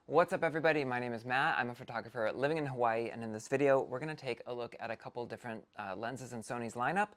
What's up everybody, my name is Matt. I'm a photographer living in Hawaii, and in this video we're going to take a look at a couple different lenses in Sony's lineup,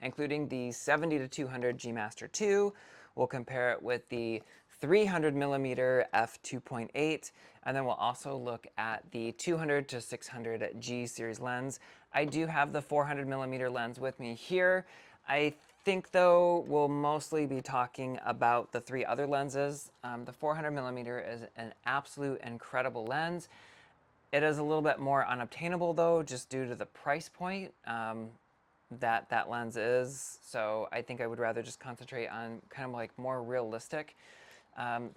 including the 70-200 G Master 2. We'll compare it with the 300mm f2.8, and then we'll also look at the 200-600 G series lens. I do have the 400mm lens with me here. I think though we'll mostly be talking about the three other lenses. The 400mm is an absolute incredible lens. It is a little bit more unobtainable though, just due to the price point that lens is. So I think I would rather just concentrate on kind of like more realistic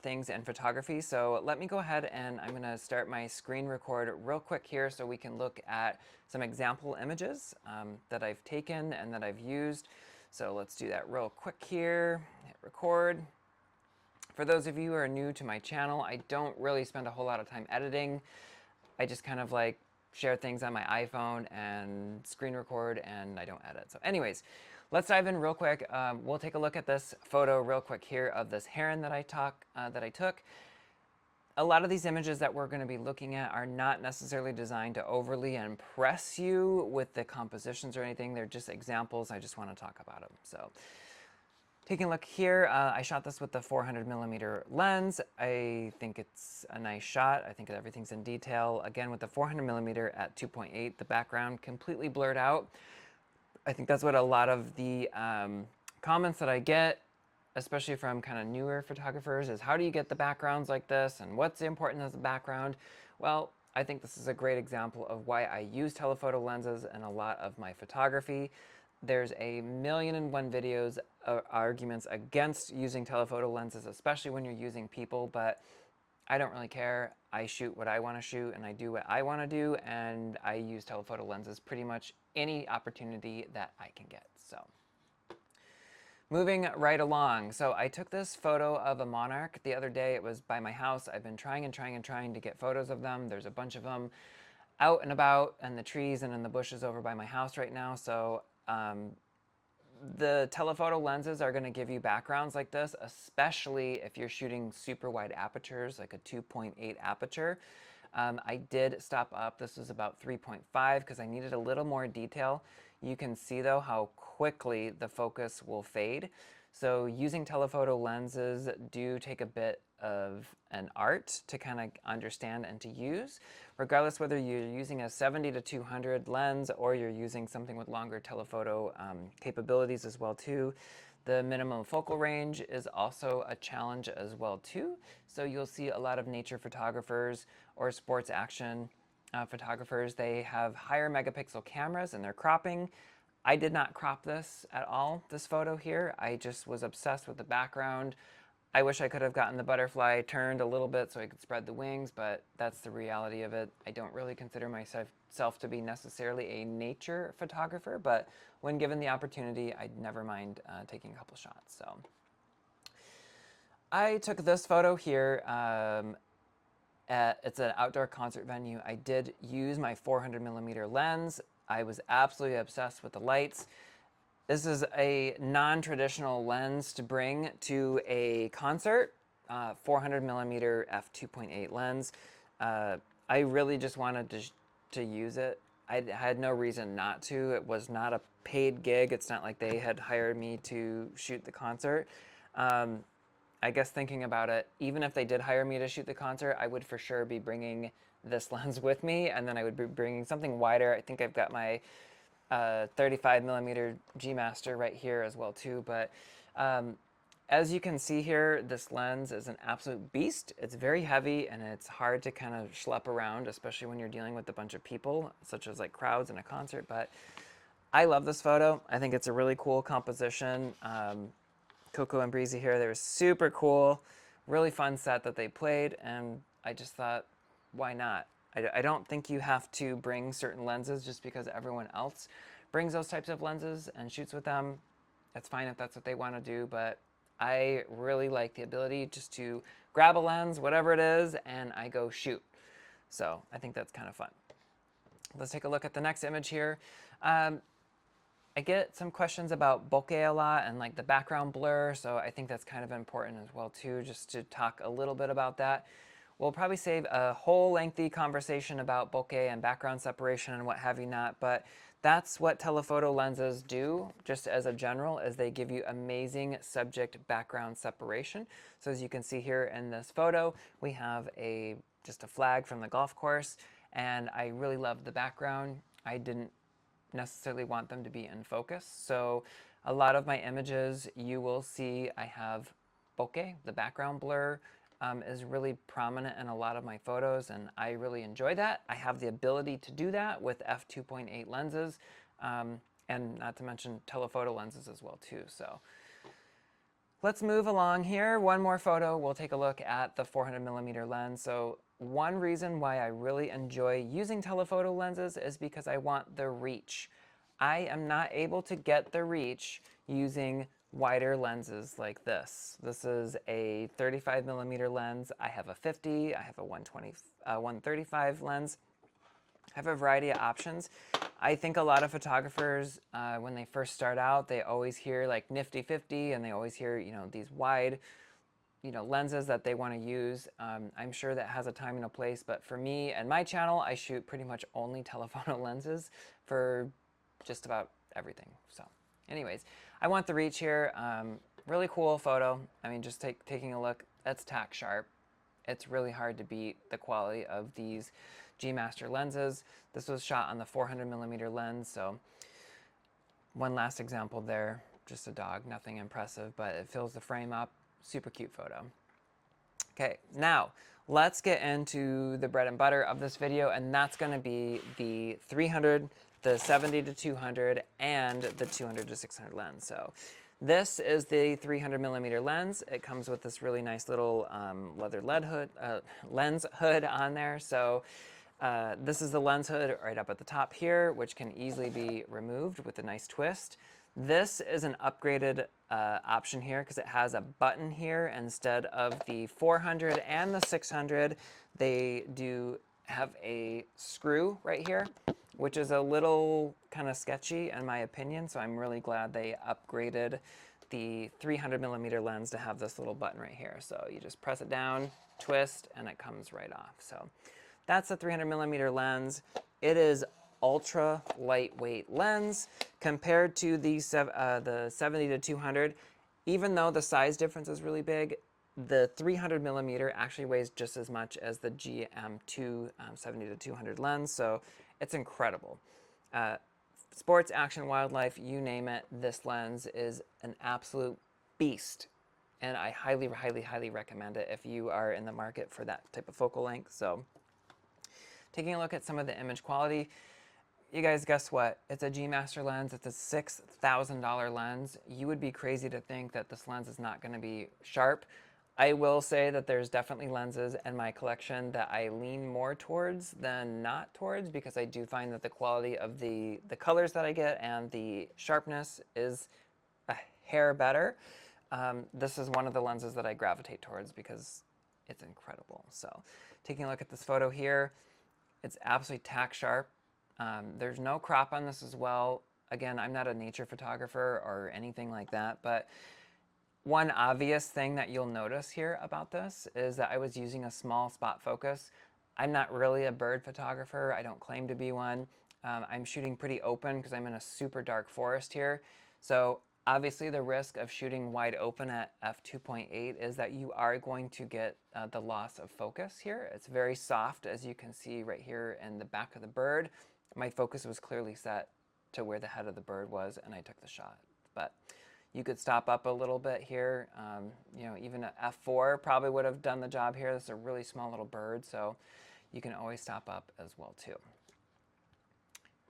things in photography. So let me go ahead and I'm going to start my screen record real quick here so we can look at some example images that I've taken and that I've used. So let's do that real quick here. Hit record. For those of you who are new to my channel, I don't really spend a whole lot of time editing. I just kind of like share things on my iPhone and screen record, and I don't edit. So anyways, let's dive in real quick. We'll take a look at this photo real quick here of this heron that I took. A lot of these images that we're going to be looking at are not necessarily designed to overly impress you with the compositions or anything. They're just examples. I just want to talk about them. So taking a look here, I shot this with the 400mm lens. I think it's a nice shot. I think everything's in detail. Again, with the 400mm at 2.8, the background completely blurred out. I think that's what a lot of the comments that I get, especially from kind of newer photographers, is how do you get the backgrounds like this and what's important as a background? Well, I think this is a great example of why I use telephoto lenses in a lot of my photography. There's a million and one videos arguments against using telephoto lenses, especially when you're using people, but I don't really care. I shoot what I want to shoot and I do what I want to do, and I use telephoto lenses pretty much any opportunity that I can get. So moving right along. So I took this photo of a monarch the other day. It was by my house. I've been trying to get photos of them. There's a bunch of them out and about in the trees and in the bushes over by my house right now. So the telephoto lenses are going to give you backgrounds like this, especially if you're shooting super wide apertures, like a 2.8 aperture. I did stop up. This was about 3.5 because I needed a little more detail. You can see though how quickly the focus will fade. So using telephoto lenses do take a bit of an art to kind of understand and to use, regardless whether you're using a 70-200 lens or you're using something with longer telephoto capabilities as well too. The minimum focal range is also a challenge as well too. So you'll see a lot of nature photographers or sports action photographers, they have higher megapixel cameras and they're cropping. I did not crop this at all, this photo here. I just was obsessed with the background. I wish I could have gotten the butterfly turned a little bit so I could spread the wings, but that's the reality of it. I don't really consider myself to be necessarily a nature photographer, but when given the opportunity, I'd never mind taking a couple shots. So I took this photo here. It's an outdoor concert venue. I did use my 400mm lens. I was absolutely obsessed with the lights. This is a non-traditional lens to bring to a concert, 400mm f2.8 lens. I really just wanted to use it. I had no reason not to. It was not a paid gig. It's not like they had hired me to shoot the concert. I guess thinking about it, even if they did hire me to shoot the concert, I would for sure be bringing this lens with me, and then I would be bringing something wider. I think I've got my 35mm G Master right here as well too, but as you can see here, this lens is an absolute beast. It's very heavy and it's hard to kind of schlep around, especially when you're dealing with a bunch of people, such as like crowds in a concert, but I love this photo. I think it's a really cool composition. Coco and Breezy here, they were super cool, really fun set that they played, and I just thought, why not? I don't think you have to bring certain lenses just because everyone else brings those types of lenses and shoots with them. That's fine if that's what they want to do, but I really like the ability just to grab a lens, whatever it is, and I go shoot. So I think that's kind of fun. Let's take a look at the next image here. I get some questions about bokeh a lot and like the background blur, so I think that's kind of important as well too, just to talk a little bit about that. we'll probably save a whole lengthy conversation about bokeh and background separation and what have you not, but that's what telephoto lenses do, just as a general, is they give you amazing subject background separation. So as you can see here in this photo, we have just a flag from the golf course, and I really love the background. I didn't necessarily want them to be in focus. So a lot of my images, you will see I have bokeh, the background blur, is really prominent in a lot of my photos, and I really enjoy that. I have the ability to do that with f2.8 lenses, and not to mention telephoto lenses as well too. So let's move along here. One more photo. We'll take a look at the 400mm lens. So one reason why I really enjoy using telephoto lenses is because I want the reach. I am not able to get the reach using wider lenses like this. This is a 35mm lens. I have a 50, I have a 135 lens. I have a variety of options. I think a lot of photographers, when they first start out, they always hear like nifty 50, and they always hear, these wide, lenses that they want to use. I'm sure that has a time and a place, but for me and my channel, I shoot pretty much only telephoto lenses for just about everything. So anyways, I want the reach here. Really cool photo. I mean, just taking a look, that's tack sharp. It's really hard to beat the quality of these G Master lenses. This was shot on the 400mm lens. So one last example there, just a dog, nothing impressive, but it fills the frame up. Super cute photo. Okay, now let's get into the bread and butter of this video, and that's going to be the 300, the 70-200, and the 200-600 lens. So this is the 300mm lens. It comes with this really nice little leather lens hood on there. So this is the lens hood right up at the top here, which can easily be removed with a nice twist. This is an upgraded option here because it has a button here instead of the 400 and the 600. They do have a screw right here, which is a little kind of sketchy in my opinion. So I'm really glad they upgraded the 300mm lens to have this little button right here. So you just press it down, twist, and it comes right off. So that's a 300mm lens. It is ultra lightweight lens compared to the 70-200. Even though the size difference is really big, the 300mm actually weighs just as much as the GM2 70-200 lens, so it's incredible. Sports, action, wildlife, you name it, this lens is an absolute beast, and I highly, highly, highly recommend it if you are in the market for that type of focal length. So taking a look at some of the image quality, you guys, guess what? It's a G Master lens. It's a $6,000 lens. You would be crazy to think that this lens is not going to be sharp. I will say that there's definitely lenses in my collection that I lean more towards than not towards, because I do find that the quality of the colors that I get and the sharpness is a hair better. This is one of the lenses that I gravitate towards because it's incredible. So taking a look at this photo here, it's absolutely tack sharp. There's no crop on this as well. Again, I'm not a nature photographer or anything like that, but one obvious thing that you'll notice here about this is that I was using a small spot focus. I'm not really a bird photographer. I don't claim to be one. I'm shooting pretty open because I'm in a super dark forest here. So obviously the risk of shooting wide open at f2.8 is that you are going to get the loss of focus here. It's very soft, as you can see right here in the back of the bird. My focus was clearly set to where the head of the bird was, and I took the shot. But you could stop up a little bit here. Even an f4 probably would have done the job here. This is a really small little bird, so you can always stop up as well too.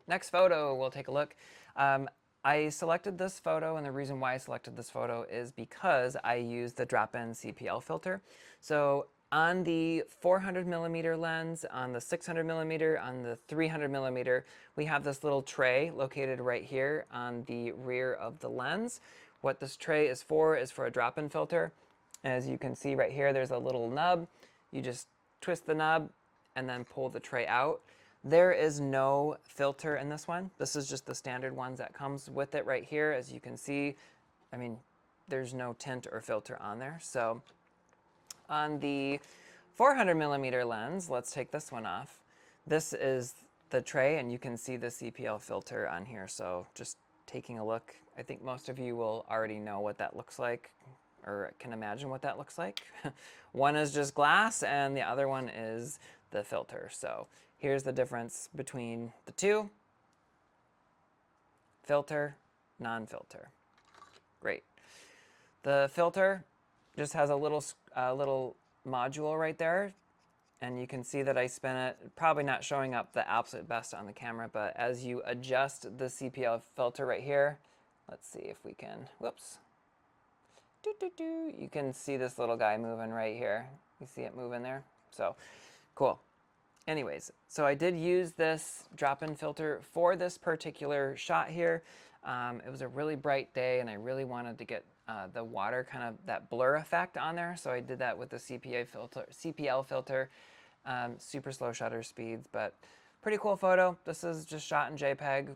Next photo, we'll take a look. I selected this photo, and the reason why I selected this photo is because I used the drop-in CPL filter. So on the 400mm lens, on the 600mm, on the 300mm, we have this little tray located right here on the rear of the lens. What this tray is for a drop-in filter. As you can see right here, there's a little nub. You just twist the nub and then pull the tray out. There is no filter in this one. This is just the standard ones that comes with it right here. As you can see, there's no tint or filter on there. So on the 400mm lens, let's take this one off. This is the tray, and you can see the CPL filter on here. So just taking a look, I think most of you will already know what that looks like, or can imagine what that looks like. One is just glass, and the other one is the filter. So here's the difference between the two. Filter, non-filter. Great. The filter just has a little module right there, and you can see that I spin it, probably not showing up the absolute best on the camera, but as you adjust the CPL filter right here, let's see if we can, whoops, you can see this little guy moving right here. You see it moving there? So, cool. Anyways, so I did use this drop-in filter for this particular shot here. It was a really bright day, and I really wanted to get the water, kind of that blur effect on there. So I did that with the CPL filter, super slow shutter speeds, but pretty cool photo. This is just shot in JPEG.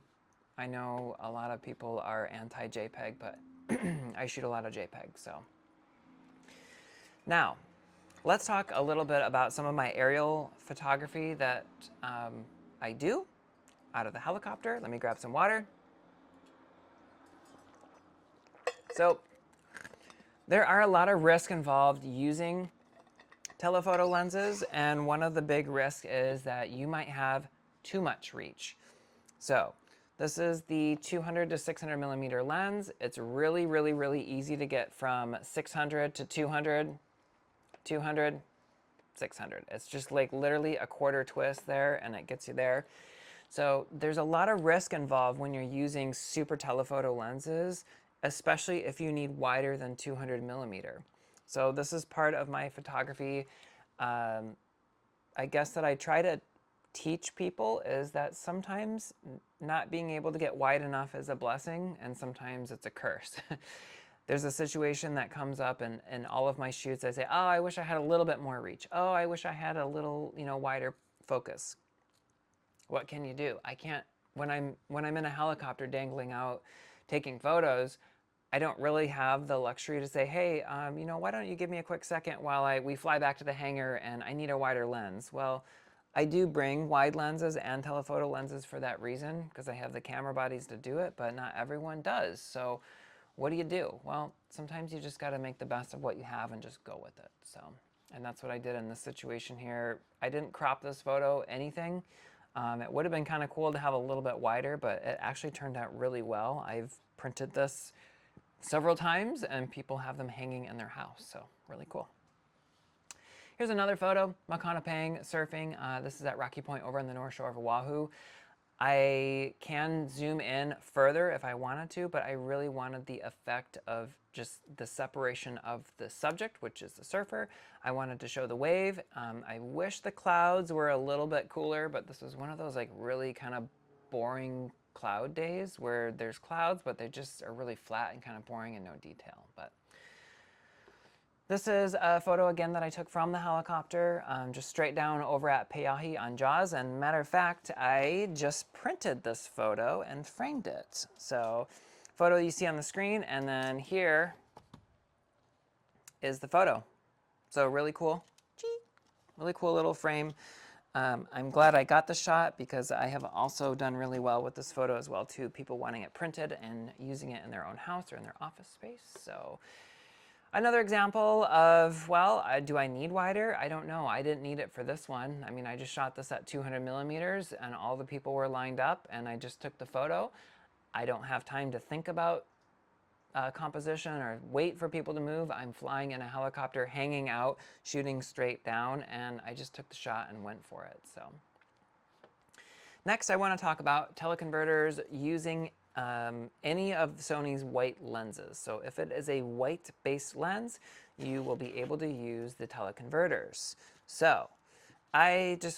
I know a lot of people are anti-JPEG, but I shoot a lot of JPEG. So now, let's talk a little bit about some of my aerial photography that I do out of the helicopter. Let me grab some water. So there are a lot of risks involved using telephoto lenses, and one of the big risks is that you might have too much reach. So this is the 200 to 600mm lens. It's really, really, really easy to get from 600 to 200, 200, 600. It's just like literally a quarter twist there, and it gets you there. So there's a lot of risk involved when you're using super telephoto lenses, especially if you need wider than 200mm. So this is part of my photography. I guess that I try to teach people is that sometimes not being able to get wide enough is a blessing, and sometimes it's a curse. There's a situation that comes up in all of my shoots. I say, oh, I wish I had a little bit more reach. Oh, I wish I had a little, wider focus. What can you do? I can't, when I'm in a helicopter dangling out taking photos, I don't really have the luxury to say, hey, why don't you give me a quick second while we fly back to the hangar and I need a wider lens. Well, I do bring wide lenses and telephoto lenses for that reason, because I have the camera bodies to do it, but not everyone does. So what do you do? Well, sometimes you just got to make the best of what you have and just go with it. So, and that's what I did in this situation here. I didn't crop this photo anything. It would have been kind of cool to have a little bit wider, but it actually turned out really well. I've printed this several times, and people have them hanging in their house, so really cool. Here's another photo, Makanapang surfing. This is at Rocky Point over on the North Shore of Oahu. I can zoom in further if I wanted to, but I really wanted the effect of just the separation of the subject, which is the surfer. I wanted to show the wave. I wish the clouds were a little bit cooler, but this was one of those like really kind of boring cloud days where there's clouds, but they just are really flat and kind of boring and no detail. But this is a photo again that I took from the helicopter, just straight down over at Peahi on Jaws. And matter of fact, I just printed this photo and framed it. So photo you see on the screen, and then here is the photo. So really cool, really cool little frame. I'm glad I got the shot because I have also done really well with this photo as well too. People wanting it printed and using it in their own house or in their office space. So another example of, well, do I need wider? I don't know. I didn't need it for this one. I mean, I just shot this at 200mm and all the people were lined up and I just took the photo. I don't have time to think about composition or wait for people to move. I'm flying in a helicopter, hanging out, shooting straight down, and I just took the shot and went for it. So next, I want to talk about teleconverters using any of Sony's white lenses. So if it is a white-based lens, you will be able to use the teleconverters. So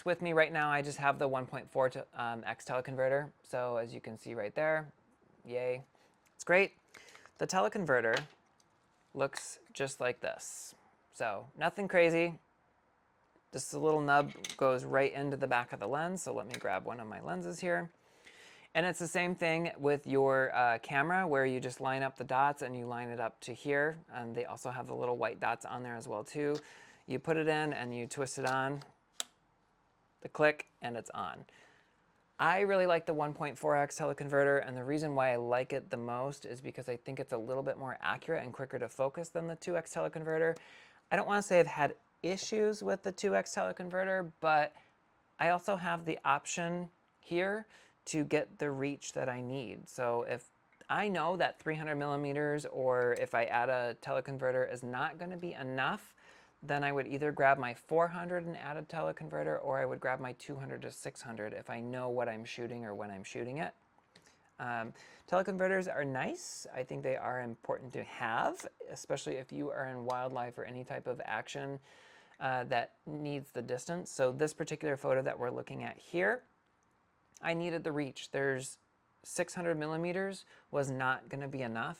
with me right now, I just have the 1.4 X teleconverter. So as you can see right there, yay, it's great. The teleconverter looks just like this. So nothing crazy. Just a little nub goes right into the back of the lens. So let me grab one of my lenses here. And it's the same thing with your camera, where you just line up the dots and you line it up to here. And they also have the little white dots on there as well too. You put it in and you twist it on, the click, and it's on. I really like the 1.4x teleconverter, and the reason why I like it the most is because I think it's a little bit more accurate and quicker to focus than the 2x teleconverter. I don't want to say I've had issues with the 2x teleconverter, but I also have the option here to get the reach that I need. So if I know that 300 millimeters, or if I add a teleconverter, is not going to be enough, then I would either grab my 400 and add a teleconverter, or I would grab my 200 to 600 if I know what I'm shooting or when I'm shooting it. Teleconverters are nice. I think they are important to have, especially if you are in wildlife or any type of action that needs the distance. So this particular photo that we're looking at here, I needed the reach. There's 600 millimeters was not going to be enough.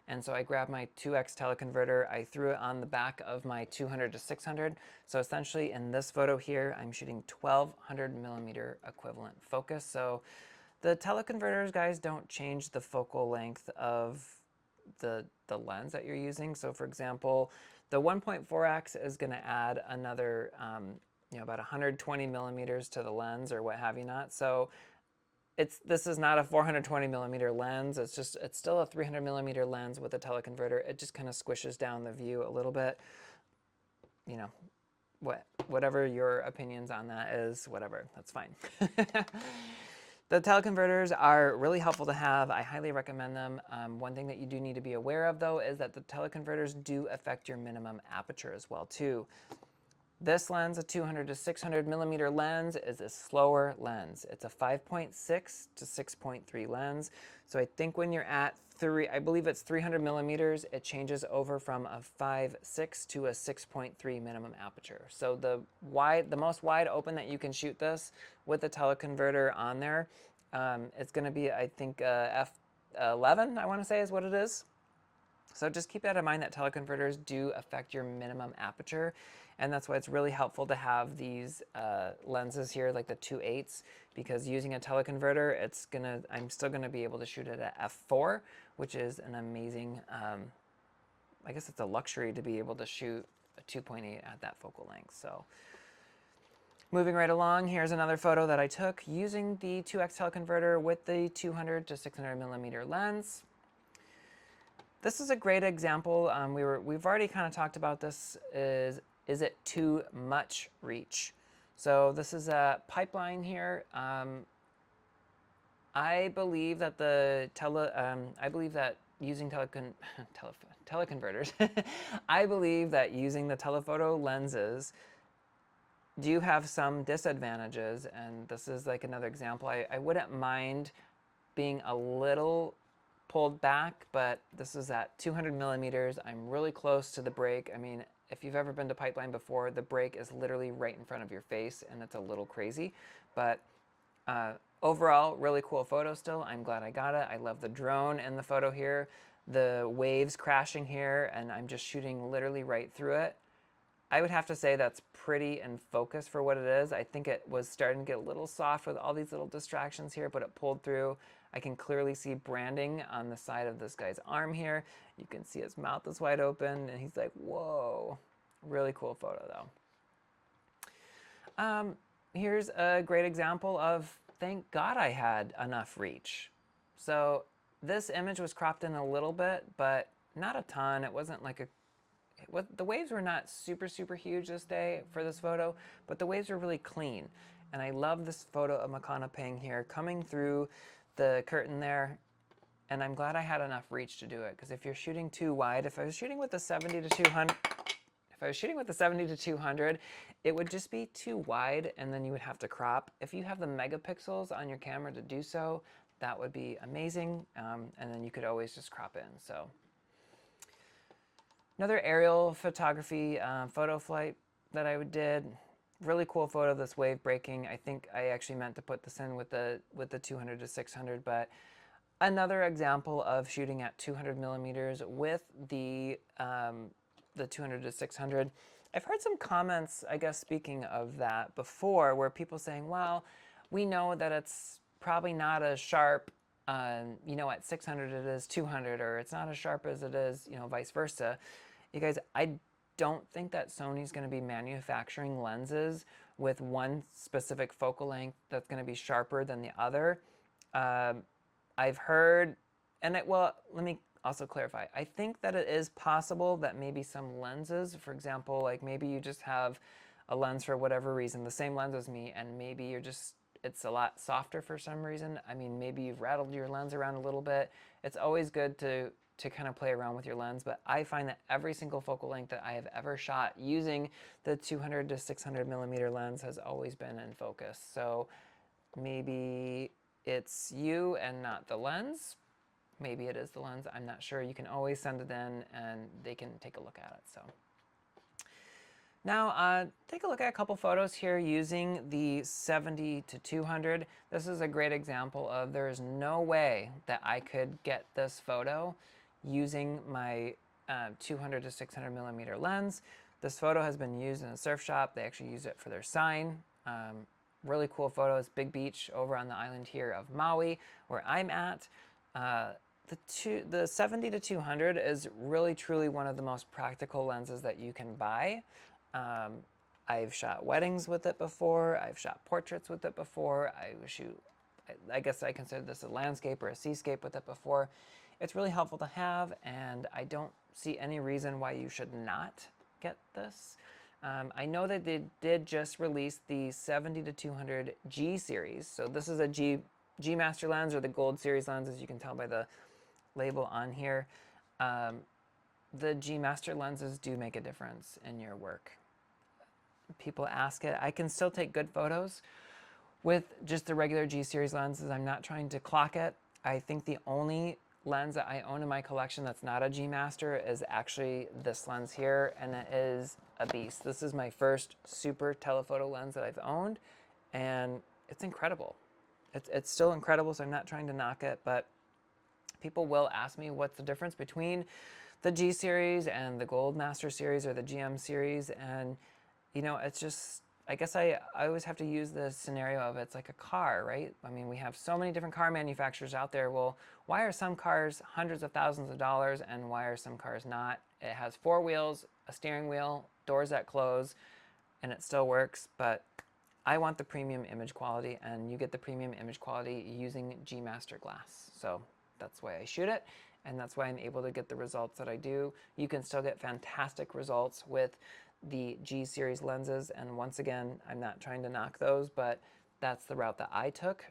And so I grabbed my 2x teleconverter, I threw it on the back of my 200 to 600. So essentially in this photo here, I'm shooting 1200 millimeter equivalent focus. So the teleconverters, guys, don't change the focal length of the lens that you're using. So for example, the 1.4x is going to add another, about 120 millimeters to the lens or what have you not. So this is not a 420 millimeter lens. It's still a 300 millimeter lens with a teleconverter. It just kind of squishes down the view a little bit. You know, whatever your opinions on that is, whatever, that's fine. The teleconverters are really helpful to have. I highly recommend them. One thing that you do need to be aware of, though, is that the teleconverters do affect your minimum aperture as well, too. This lens, a 200 to 600 millimeter lens, is a slower lens. It's a 5.6 to 6.3 lens. So I think when you're at I believe it's 300 millimeters, it changes over from a 5.6 to a 6.3 minimum aperture. So the most wide open that you can shoot this with the teleconverter on there, it's going to be, I think, f11, I want to say is what it is. So just keep that in mind, that teleconverters do affect your minimum aperture. And that's why it's really helpful to have these lenses here, like the 2.8s, because using a teleconverter, I'm still gonna be able to shoot it at f4, which is an amazing, I guess it's a luxury to be able to shoot a 2.8 at that focal length. So moving right along, here's another photo that I took using the 2x teleconverter with the 200 to 600 millimeter lens. This is a great example. We've already kind of talked about this. Is it too much reach? So this is a pipeline here. I believe that using teleconverters, I believe that using the telephoto lenses do have some disadvantages, and this is like another example. I wouldn't mind being a little pulled back, but this is at 200 millimeters. I'm really close to the break. I mean, if you've ever been to pipeline before, the break is literally right in front of your face, and it's a little crazy. But overall, really cool photo still. I'm glad I got it. I love the drone in the photo here, the waves crashing here, and I'm just shooting literally right through it. I would have to say that's pretty in focus for what it is. I think it was starting to get a little soft with all these little distractions here, but it pulled through. I can clearly see branding on the side of this guy's arm here. You can see his mouth is wide open, and he's like, whoa. Really cool photo, though. Here's a great example of, thank God I had enough reach. So this image was cropped in a little bit, but not a ton. It wasn't like the waves were not super, super huge this day for this photo, but the waves were really clean. And I love this photo of Makana Ping here coming through the curtain there. And I'm glad I had enough reach to do it, because if you're shooting too wide, if I was shooting with the 70 to 200, it would just be too wide, and then you would have to crop. If you have the megapixels on your camera to do so, that would be amazing, and then you could always just crop in. So another aerial photography photo flight that I did. Really cool photo of this wave breaking. I think I actually meant to put this in with the 200 to 600, but another example of shooting at 200 millimeters with the 200 to 600. I've heard some comments, I guess, speaking of that before, where people saying, well, we know that it's probably not as sharp, at 600 it is 200, or it's not as sharp as it is, vice versa. You guys, don't think that Sony's going to be manufacturing lenses with one specific focal length that's going to be sharper than the other. I've heard, well, let me also clarify. I think that it is possible that maybe some lenses, for example, like maybe you just have a lens for whatever reason, the same lens as me, and maybe you're just, it's a lot softer for some reason. I mean, maybe you've rattled your lens around a little bit. It's always good to kind of play around with your lens, but I find that every single focal length that I have ever shot using the 200 to 600 millimeter lens has always been in focus. So maybe it's you and not the lens. Maybe it is the lens. I'm not sure. You can always send it in and they can take a look at it. So now take a look at a couple photos here using the 70 to 200. This is a great example of there is no way that I could get this photo using my 200 to 600 millimeter lens. This photo has been used in a surf shop. They actually use it for their sign. Really cool photos. Big beach over on the island here of Maui, where I'm at. The 70 to 200 is really truly one of the most practical lenses that you can buy. I've shot weddings with it before. I've shot portraits with it before. I guess I consider this a landscape or a seascape with it before. It's really helpful to have, and I don't see any reason why you should not get this. I know that they did just release the 70 to 200 G series. So this is a G Master lens, or the Gold series lens, as you can tell by the label on here. The G Master lenses do make a difference in your work. People ask it. I can still take good photos with just the regular G series lenses. I'm not trying to clock it. I think the only lens that I own in my collection that's not a G Master is actually this lens here, and it is a beast. This is my first super telephoto lens that I've owned, and it's incredible. It's still incredible, so I'm not trying to knock it, but people will ask me what's the difference between the G series and the Gold Master series or the GM series, and you know, it's just, I guess I always have to use the scenario of it's like a car, right? I mean, we have so many different car manufacturers out there. Well, why are some cars hundreds of thousands of dollars and why are some cars not? It has 4 wheels, a steering wheel, doors that close, and it still works, but I want the premium image quality, and you get the premium image quality using G Master glass. So that's why I shoot it, and that's why I'm able to get the results that I do. You can still get fantastic results with the G series lenses, and once again, I'm not trying to knock those, but that's the route that I took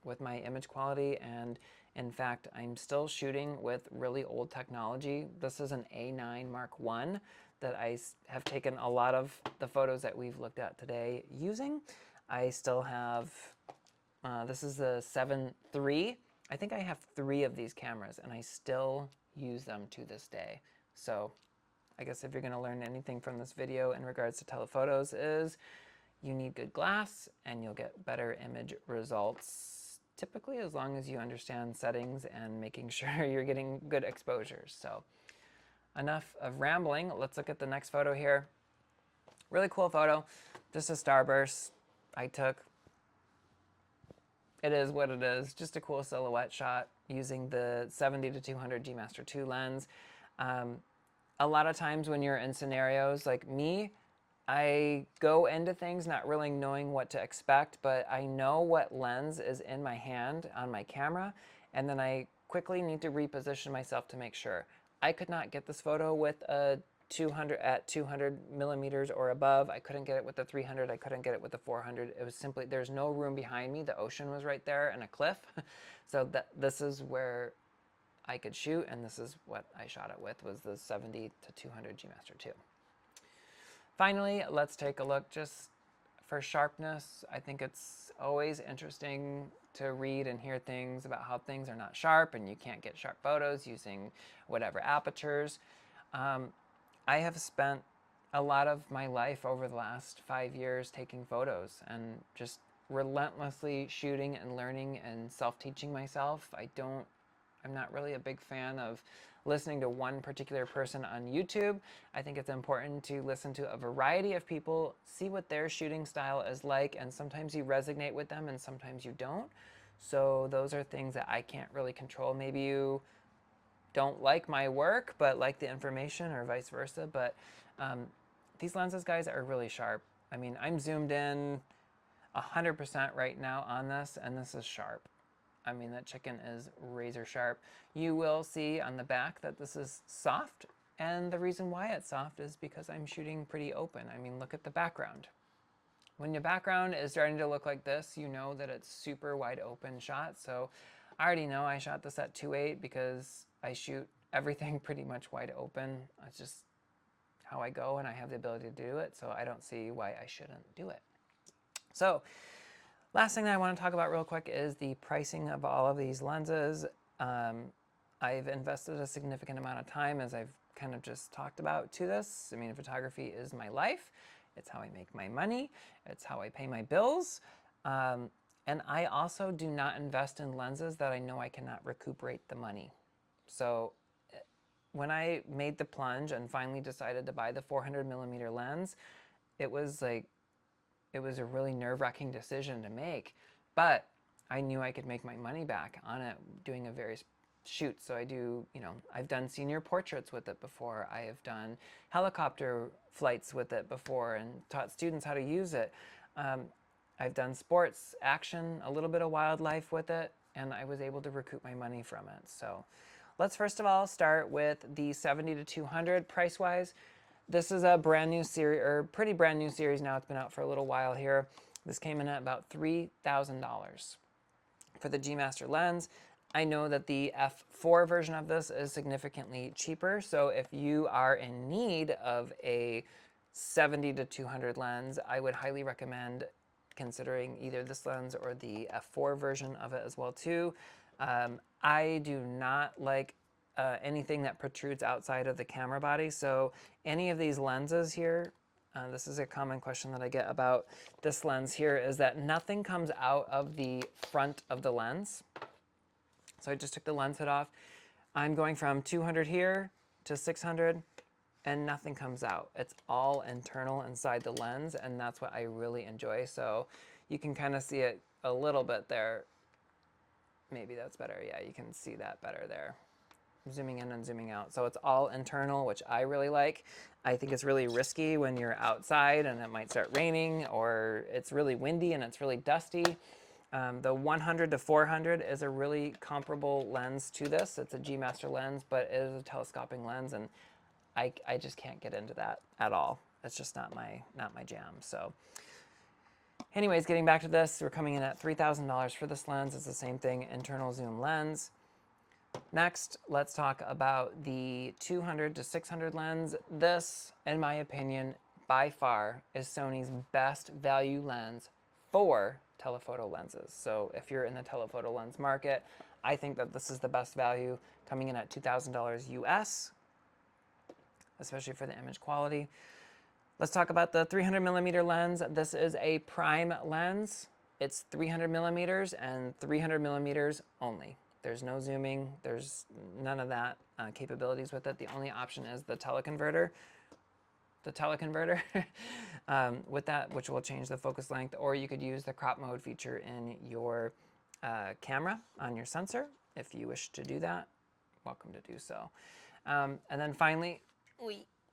with my image quality. And in fact, I'm still shooting with really old technology. This is an A9 Mark I that I have taken a lot of the photos that we've looked at today using. I still have, this is the 7 III. I think I have 3 of these cameras, and I still use them to this day. So I guess if you're going to learn anything from this video in regards to telephotos, is you need good glass and you'll get better image results, typically as long as you understand settings and making sure you're getting good exposures. So enough of rambling. Let's look at the next photo here. Really cool photo. Just a starburst I took. It is what it is. Just a cool silhouette shot using the 70 to 200 G Master 2 lens. A lot of times when you're in scenarios like me, I go into things not really knowing what to expect, but I know what lens is in my hand on my camera, and then I quickly need to reposition myself to make sure. I could not get this photo with a 200 at 200 millimeters or above. I couldn't get it with the 300. I couldn't get it with the 400. It was simply, there's no room behind me. The ocean was right there and a cliff. So this is where I could shoot, and this is what I shot it with, was the 70 to 200 G Master 2. Finally, let's take a look just for sharpness. I think it's always interesting to read and hear things about how things are not sharp and you can't get sharp photos using whatever apertures. I have spent a lot of my life over the last 5 years taking photos and just relentlessly shooting and learning and self-teaching myself. I'm not really a big fan of listening to one particular person on YouTube. I think it's important to listen to a variety of people, see what their shooting style is like, and sometimes you resonate with them and sometimes you don't. So those are things that I can't really control. Maybe you don't like my work but like the information, or vice versa. But these lenses, guys, are really sharp. I mean, I'm zoomed in 100% right now on this, and this is sharp. I mean, that chicken is razor sharp. You will see on the back that this is soft, and the reason why it's soft is because I'm shooting pretty open. I mean, look at the background. When your background is starting to look like this, you know that it's super wide open shot. So I already know I shot this at 2.8 because I shoot everything pretty much wide open. It's just how I go, and I have the ability to do it, so I don't see why I shouldn't do it. So last thing that I want to talk about real quick is the pricing of all of these lenses. I've invested a significant amount of time, as I've kind of just talked about, to this. I mean, photography is my life. It's how I make my money. It's how I pay my bills. And I also do not invest in lenses that I know I cannot recuperate the money. So when I made the plunge and finally decided to buy the 400mm lens, it was a really nerve-wracking decision to make, but I knew I could make my money back on it doing a various shoots. So I do, I've done senior portraits with it before. I have done helicopter flights with it before and taught students how to use it. I've done sports, action, a little bit of wildlife with it, and I was able to recoup my money from it. So let's first of all start with the 70-200 price-wise. This is a brand new series, or pretty brand new series now. It's been out for a little while here. This came in at about $3,000 for the G Master lens. I know that the f4 version of this is significantly cheaper, so if you are in need of a 70-200 lens, I would highly recommend considering either this lens or the f4 version of it as well too. I do not like anything that protrudes outside of the camera body, so any of these lenses here, this is a common question that I get about this lens here, is that nothing comes out of the front of the lens. So I just took the lens hood off. I'm going from 200 here to 600, and nothing comes out. It's all internal inside the lens, and that's what I really enjoy. So you can kind of see it a little bit there. Maybe that's better. Yeah, you can see that better there. Zooming in and zooming out. So it's all internal, which I really like. I think it's really risky when you're outside and it might start raining, or it's really windy and it's really dusty. The 100-400 is a really comparable lens to this. It's a G Master lens, but it is a telescoping lens, and I just can't get into that at all. It's just not my jam. So anyways, getting back to this, we're coming in at $3,000 for this lens. It's the same thing, internal zoom lens. Next, let's talk about the 200-600 lens. This, in my opinion, by far is Sony's best value lens for telephoto lenses. So if you're in the telephoto lens market, I think that this is the best value, coming in at $2,000 US, especially for the image quality. Let's talk about the 300mm lens. This is a prime lens. It's 300mm and 300mm only. There's no zooming. There's none of that capabilities with it. The only option is the teleconverter. With that, which will change the focus length, or you could use the crop mode feature in your camera on your sensor if you wish to do that. Welcome to do so. And then finally,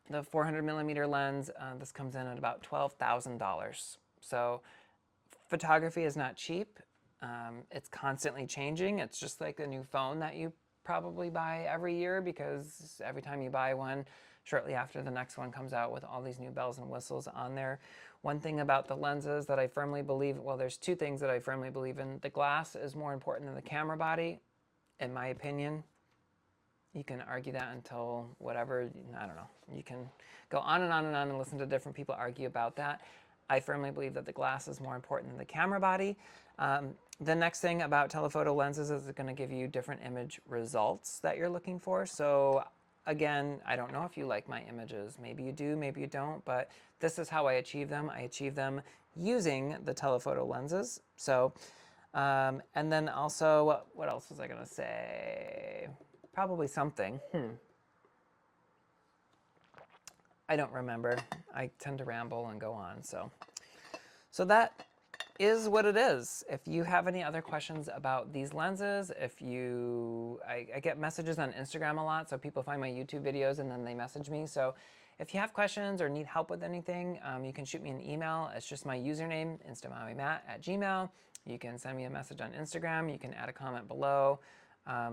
the 400mm lens. This comes in at about $12,000. So photography is not cheap. It's constantly changing. It's just like a new phone that you probably buy every year, because every time you buy one, shortly after the next one comes out with all these new bells and whistles on there. One thing about the lenses that I firmly believe, well, there's two things that I firmly believe in. The glass is more important than the camera body, in my opinion. You can argue that until whatever, I don't know. You can go on and on and on and listen to different people argue about that. I firmly believe that the glass is more important than the camera body. The next thing about telephoto lenses is it's going to give you different image results that you're looking for. So again, I don't know if you like my images. Maybe you do, maybe you don't, but this is how I achieve them. I achieve them using the telephoto lenses. So, and then also, what else was I going to say? Probably something. I don't remember. I tend to ramble and go on. So that is what it is. If you have any other questions about these lenses, I get messages on Instagram a lot, so people find my YouTube videos and then they message me. So if you have questions or need help with anything, you can shoot me an email. It's just my username, instamommymatt@gmail.com. You can send me a message on Instagram. You can add a comment below.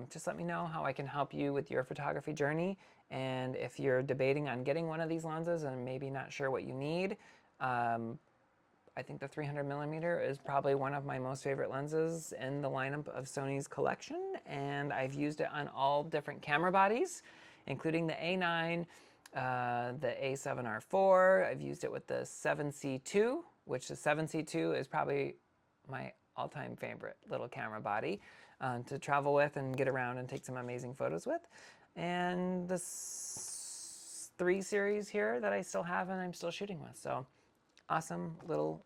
Just let me know how I can help you with your photography journey. And if you're debating on getting one of these lenses and maybe not sure what you need, I think the 300mm is probably one of my most favorite lenses in the lineup of Sony's collection, and I've used it on all different camera bodies, including the A9, the A7R4. I've used it with the 7C2, which the 7C2 is probably my all-time favorite little camera body to travel with and get around and take some amazing photos with. And this 3 series here that I still have and I'm still shooting with. So awesome little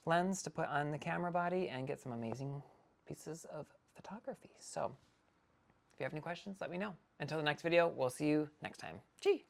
lens to put on the camera body and get some amazing pieces of photography. So if you have any questions, let me know. Until the next video, we'll see you next time. Gee.